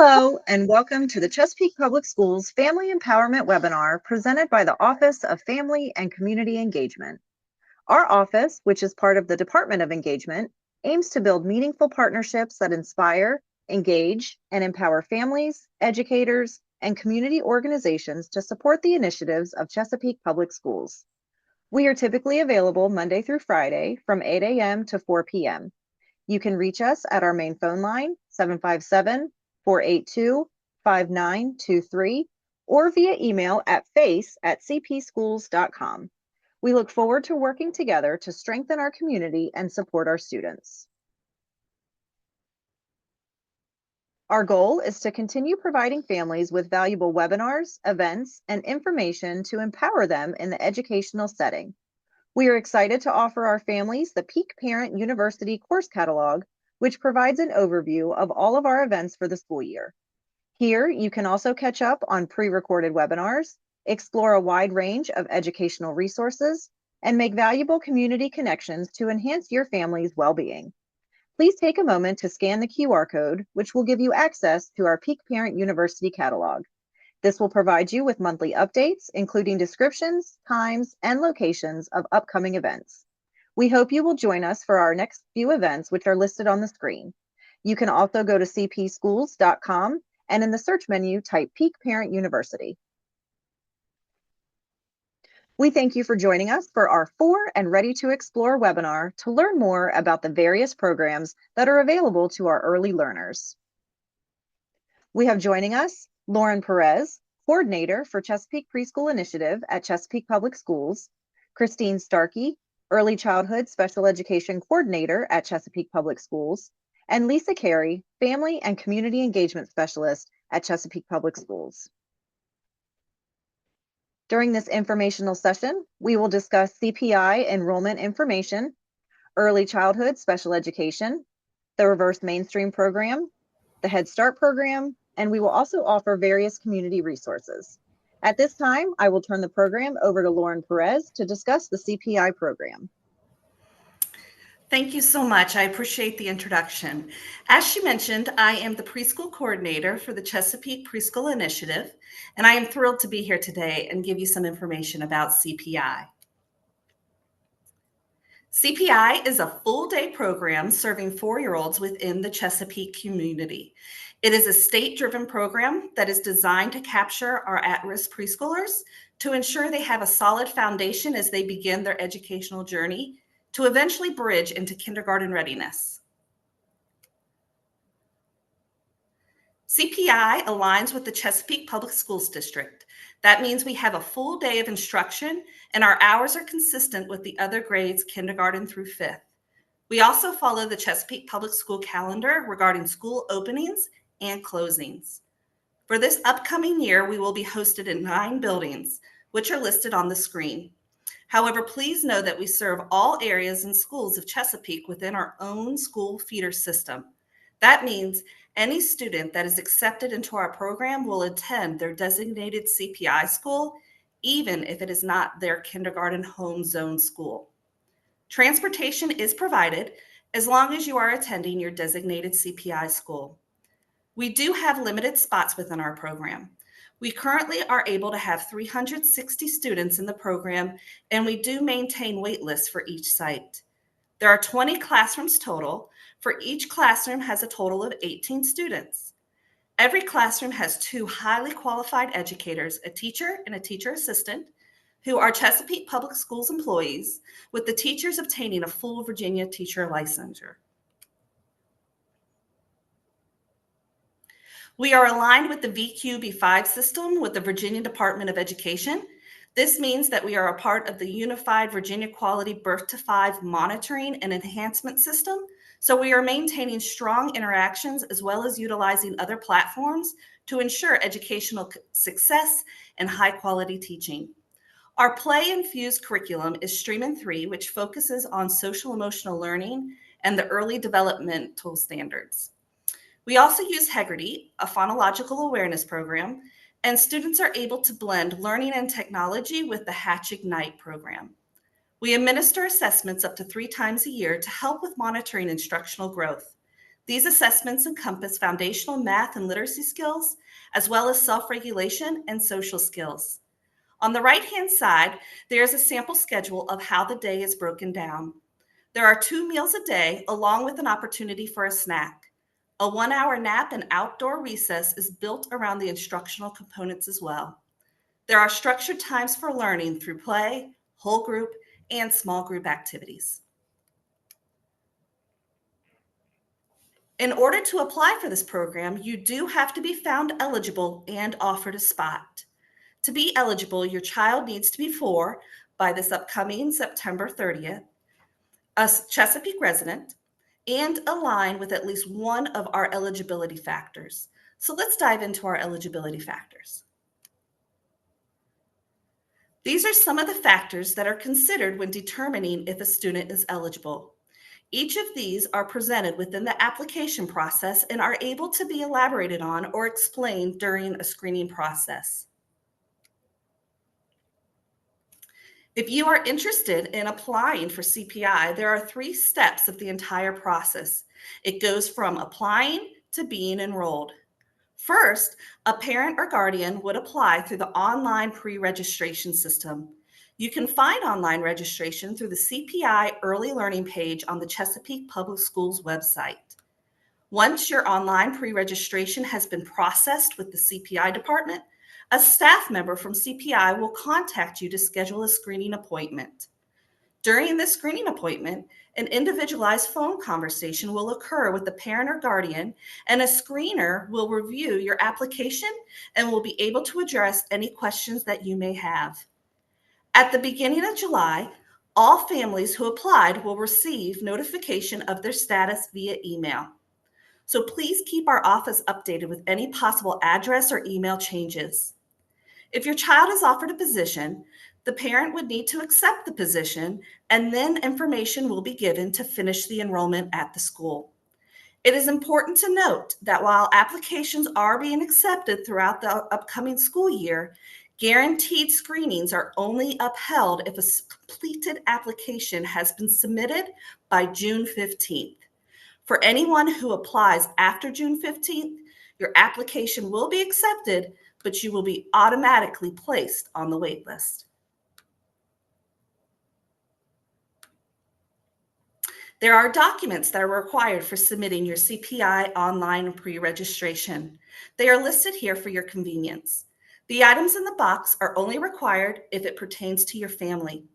Hello, and welcome to the Chesapeake Public Schools Family Empowerment webinar presented by the Office of Family and Community Engagement. Our office, which is part of the Department of Engagement, aims to build meaningful partnerships that inspire, engage, and empower families, educators, and community organizations to support the initiatives of Chesapeake Public Schools. We are typically available Monday through Friday from 8 a.m. to 4 p.m. You can reach us at our main phone line, 757-482-5923, or via email at face@cpschools.com. We look forward to working together to strengthen our community and support our students. Our goal is to continue providing families with valuable webinars, events, and information to empower them in the educational setting. We are excited to offer our families the Peak Parent University course catalog, which provides an overview of all of our events for the school year. Here, you can also catch up on pre-recorded webinars, explore a wide range of educational resources, and make valuable community connections to enhance your family's well-being. Please take a moment to scan the QR code, which will give you access to our Peak Parent University catalog. This will provide you with monthly updates, including descriptions, times, and locations of upcoming events. We hope you will join us for our next few events, which are listed on the screen. You can also go to cpschools.com and in the search menu, type Peak Parent University. We thank you for joining us for our For and Ready to Explore webinar to learn more about the various programs that are available to our early learners. We have joining us Lauren Perez, Coordinator for Chesapeake Preschool Initiative at Chesapeake Public Schools, Christine Starkey, Early Childhood Special Education Coordinator at Chesapeake Public Schools, and Lisa Carey, Family and Community Engagement Specialist at Chesapeake Public Schools. During this informational session, we will discuss CPI enrollment information, early childhood special education, the Reverse Mainstream program, the Head Start program, and we will also offer various community resources. At this time, I will turn the program over to Lauren Perez to discuss the CPI program. Thank you so much. I appreciate the introduction. As she mentioned, I am the preschool coordinator for the Chesapeake Preschool Initiative, and I am thrilled to be here today and give you some information about CPI. CPI is a full-day program serving 4-year-olds within the Chesapeake community. It is a state-driven program that is designed to capture our at-risk preschoolers to ensure they have a solid foundation as they begin their educational journey to eventually bridge into kindergarten readiness. CPI aligns with the Chesapeake Public Schools District. That means we have a full day of instruction and our hours are consistent with the other grades kindergarten through 5th. We also follow the Chesapeake Public School calendar regarding school openings and closings. For this upcoming year, we will be hosted in 9 buildings, which are listed on the screen. However, please know that we serve all areas and schools of Chesapeake within our own school feeder system. That means any student that is accepted into our program will attend their designated CPI school, even if it is not their kindergarten home zone school. Transportation is provided as long as you are attending your designated CPI school. We do have limited spots within our program. We currently are able to have 360 students in the program, and we do maintain wait lists for each site. There are 20 classrooms total. For each classroom has a total of 18 students. Every classroom has 2 highly qualified educators, a teacher and a teacher assistant, who are Chesapeake Public Schools employees, with the teachers obtaining a full Virginia teacher licensure. We are aligned with the VQB5 system with the Virginia Department of Education. This means that we are a part of the Unified Virginia Quality Birth to 5 monitoring and enhancement system. So we are maintaining strong interactions as well as utilizing other platforms to ensure educational success and high quality teaching. Our play-infused curriculum is Stream 3, which focuses on social emotional learning and the early developmental standards. We also use Hegarty, a phonological awareness program, and students are able to blend learning and technology with the Hatch Ignite program. We administer assessments up to 3 times a year to help with monitoring instructional growth. These assessments encompass foundational math and literacy skills, as well as self-regulation and social skills. On the right-hand side, there is a sample schedule of how the day is broken down. There are 2 meals a day, along with an opportunity for a snack. A 1-hour nap and outdoor recess is built around the instructional components as well. There are structured times for learning through play, whole group, and small group activities. In order to apply for this program, you do have to be found eligible and offered a spot. To be eligible, your child needs to be 4 by this upcoming September 30th, a Chesapeake resident, and align with at least one of our eligibility factors. So let's dive into our eligibility factors. These are some of the factors that are considered when determining if a student is eligible. Each of these are presented within the application process and are able to be elaborated on or explained during a screening process. If you are interested in applying for CPI, there are 3 steps of the entire process. It goes from applying to being enrolled. First, a parent or guardian would apply through the online pre-registration system. You can find online registration through the CPI Early Learning page on the Chesapeake Public Schools website. Once your online pre-registration has been processed with the CPI department, a staff member from CPI will contact you to schedule a screening appointment. During this screening appointment, an individualized phone conversation will occur with the parent or guardian, and a screener will review your application and will be able to address any questions that you may have. At the beginning of July, all families who applied will receive notification of their status via email. So please keep our office updated with any possible address or email changes. If your child is offered a position, the parent would need to accept the position, and then information will be given to finish the enrollment at the school. It is important to note that while applications are being accepted throughout the upcoming school year, guaranteed screenings are only upheld if a completed application has been submitted by June 15th. For anyone who applies after June 15th, your application will be accepted, but you will be automatically placed on the wait list. There are documents that are required for submitting your CPI online pre-registration. They are listed here for your convenience. The items in the box are only required if it pertains to your family.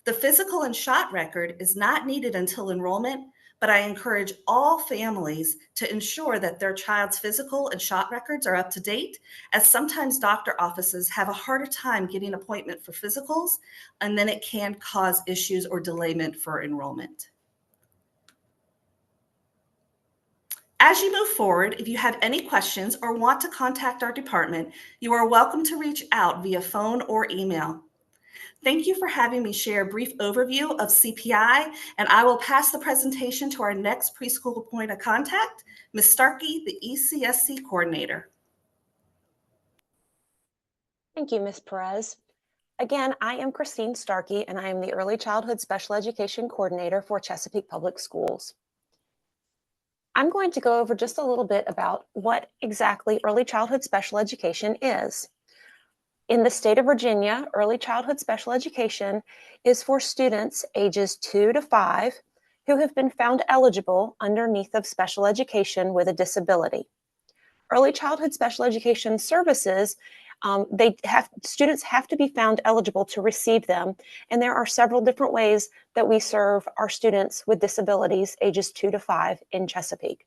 The physical and shot record is not needed until enrollment, but I encourage all families to ensure that their child's physical and shot records are up to date, as sometimes doctor offices have a harder time getting an appointment for physicals, and then it can cause issues or delayment for enrollment. As you move forward, if you have any questions or want to contact our department, you are welcome to reach out via phone or email. Thank you for having me share a brief overview of CPI, and I will pass the presentation to our next preschool point of contact, Ms. Starkey, the ECSC coordinator. Thank you, Ms. Perez. Again, I am Christine Starkey, and I am the Early Childhood Special Education Coordinator for Chesapeake Public Schools. I'm going to go over just a little bit about what exactly early childhood special education is. In the state of Virginia, early childhood special education is for students ages 2 to 5 who have been found eligible underneath of special education with a disability. Early childhood special education services, students have to be found eligible to receive them, and there are several different ways that we serve our students with disabilities ages 2 to 5 in Chesapeake.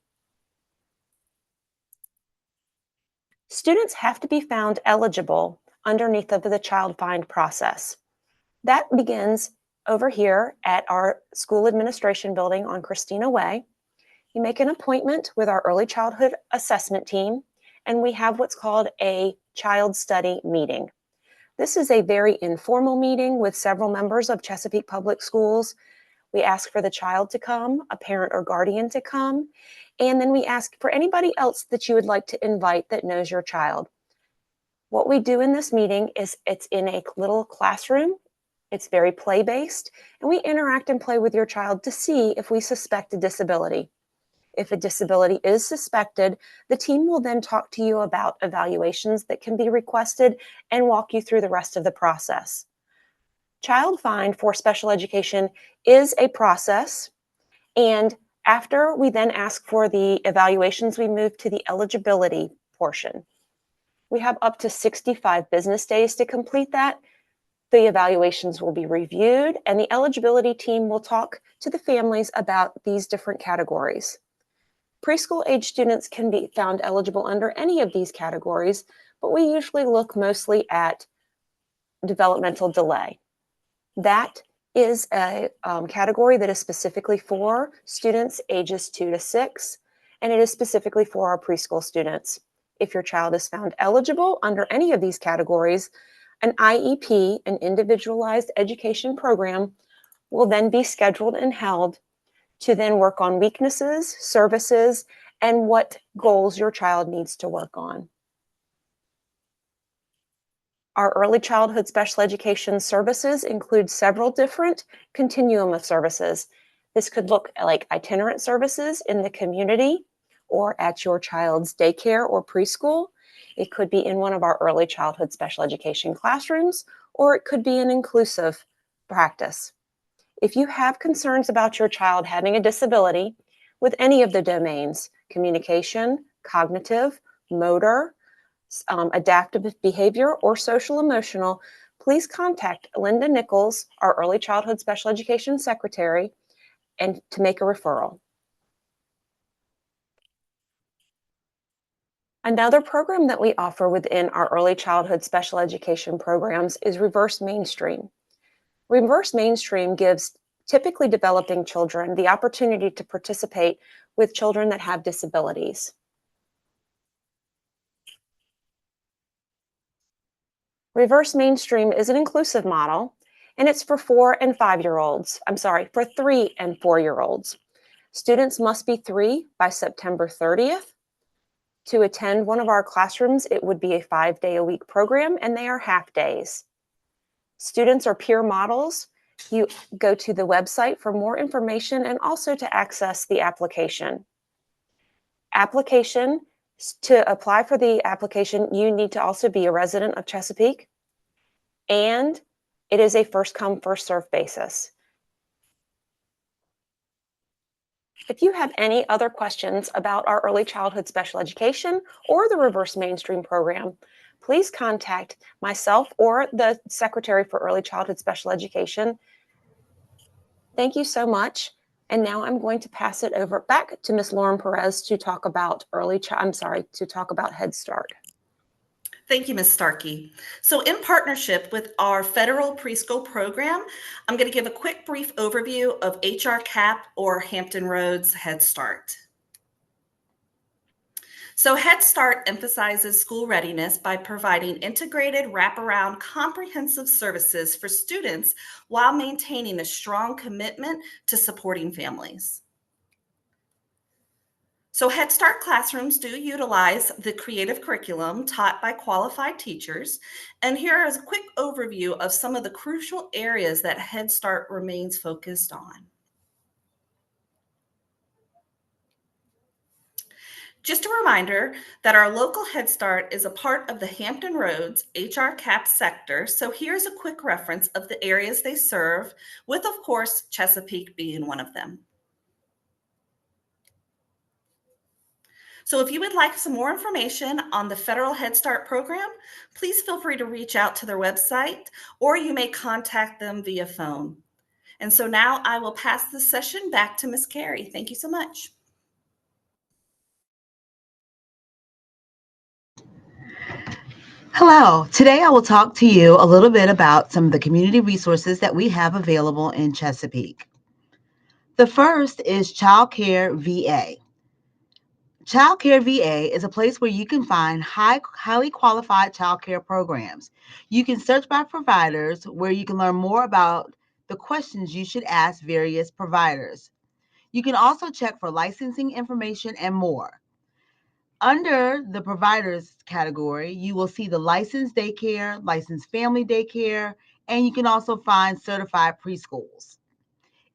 Students have to be found eligible underneath of the child find process. That begins over here at our school administration building on Christina Way. You make an appointment with our early childhood assessment team, and we have what's called a child study meeting. This is a very informal meeting with several members of Chesapeake Public Schools. We ask for the child to come, a parent or guardian to come, and then we ask for anybody else that you would like to invite that knows your child. What we do in this meeting is it's in a little classroom. It's very play-based, and we interact and play with your child to see if we suspect a disability. If a disability is suspected, the team will then talk to you about evaluations that can be requested and walk you through the rest of the process. Child Find for special education is a process, and after we then ask for the evaluations, we move to the eligibility portion. We have up to 65 business days to complete that. The evaluations will be reviewed, and the eligibility team will talk to the families about these different categories. Preschool age students can be found eligible under any of these categories, but we usually look mostly at developmental delay. That is a category that is specifically for students ages 2 to 6, and it is specifically for our preschool students. If your child is found eligible under any of these categories, an IEP, an individualized education program, will then be scheduled and held to then work on weaknesses, services, and what goals your child needs to work on. Our early childhood special education services include several different continuum of services. This could look like itinerant services in the community or at your child's daycare or preschool. It could be in one of our early childhood special education classrooms, or it could be an inclusive practice. If you have concerns about your child having a disability with any of the domains, communication, cognitive, motor, adaptive behavior, or social emotional, please contact Linda Nichols, our early childhood special education secretary, and to make a referral. Another program that we offer within our early childhood special education programs is Reverse Mainstream. Reverse Mainstream gives typically developing children the opportunity to participate with children that have disabilities. Reverse Mainstream is an inclusive model, and it's for 4 and 5-year-olds. For 3 and 4-year-olds. Students must be 3 by September 30th. To attend one of our classrooms, it would be a 5-day-a-week program, and they are half days. Students are peer models. You go to the website for more information and also to access the application. To apply for the application, you need to also be a resident of Chesapeake, and it is a first come, first served basis. If you have any other questions about our early childhood special education or the Reverse Mainstream program, please contact myself or the Secretary for Early Childhood Special Education. Thank you so much. And now I'm going to pass it over back to Ms. Lauren Perez to talk about Head Start. Thank you, Ms. Starkey. So in partnership with our federal preschool program, I'm going to give a quick brief overview of HRCAP, or Hampton Roads Head Start. So Head Start emphasizes school readiness by providing integrated, wraparound, comprehensive services for students while maintaining a strong commitment to supporting families. So Head Start classrooms do utilize the creative curriculum taught by qualified teachers. And here is a quick overview of some of the crucial areas that Head Start remains focused on. Just a reminder that our local Head Start is a part of the Hampton Roads HRCAP sector. So here's a quick reference of the areas they serve, with, of course, Chesapeake being one of them. So if you would like some more information on the federal Head Start program, please feel free to reach out to their website, or you may contact them via phone. And so now I will pass this session back to Ms. Carey. Thank you so much. Hello, today I will talk to you a little bit about some of the community resources that we have available in Chesapeake. The first is Child Care VA. Child Care VA is a place where you can find highly qualified child care programs. You can search by providers, where you can learn more about the questions you should ask various providers. You can also check for licensing information and more. Under the providers category, you will see the licensed daycare, licensed family daycare, and you can also find certified preschools.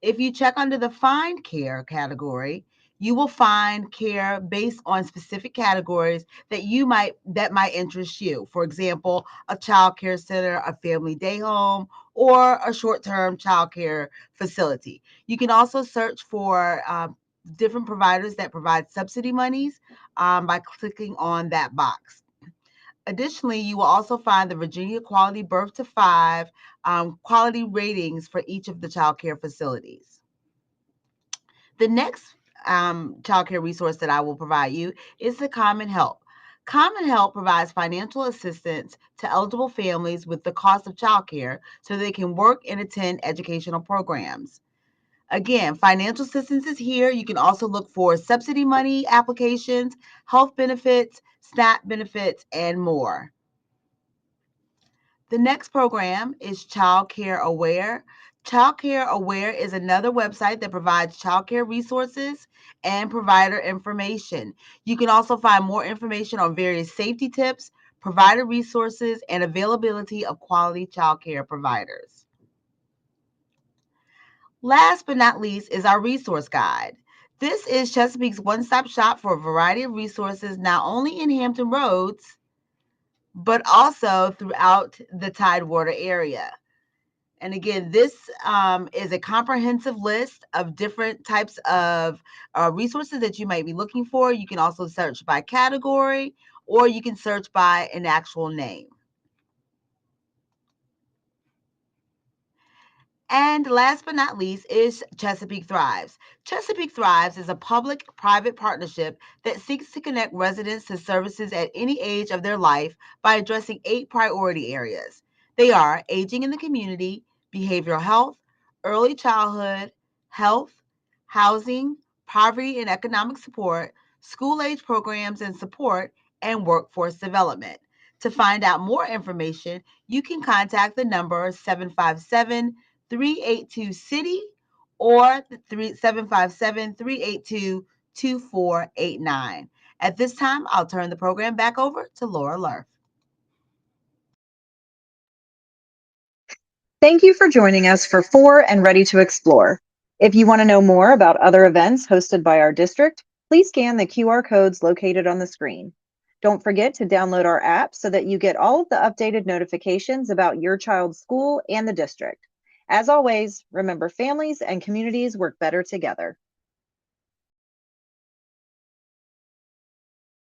If you check under the find care category, You will find care based on specific categories that might interest you. For example, a child care center, a family day home, or a short-term child care facility. You can also search for different providers that provide subsidy monies by clicking on that box. Additionally, you will also find the Virginia Quality Birth to 5 quality ratings for each of the child care facilities. The next child care resource that I will provide you is the Common Help. Common Help provides financial assistance to eligible families with the cost of childcare so they can work and attend educational programs. Again, financial assistance is here. You can also look for subsidy money applications, health benefits, SNAP benefits, and more. The next program is Child Care Aware. Child Care Aware is another website that provides child care resources and provider information. You can also find more information on various safety tips, provider resources, and availability of quality child care providers. Last but not least is our resource guide. This is Chesapeake's one-stop shop for a variety of resources, not only in Hampton Roads, but also throughout the Tidewater area. And again, this is a comprehensive list of different types of resources that you might be looking for. You can also search by category, or you can search by an actual name. And last but not least is Chesapeake Thrives. Chesapeake Thrives is a public-private partnership that seeks to connect residents to services at any age of their life by addressing 8 priority areas. They are aging in the community, behavioral health, early childhood, health, housing, poverty and economic support, school-age programs and support, and workforce development. To find out more information, you can contact the number 757-382-CITY or 757-382-2489. At this time, I'll turn the program back over to Laura Lerf. Thank you for joining us for and Ready to Explore. If you want to know more about other events hosted by our district, please scan the QR codes located on the screen. Don't forget to download our app so that you get all of the updated notifications about your child's school and the district. As always, remember families and communities work better together.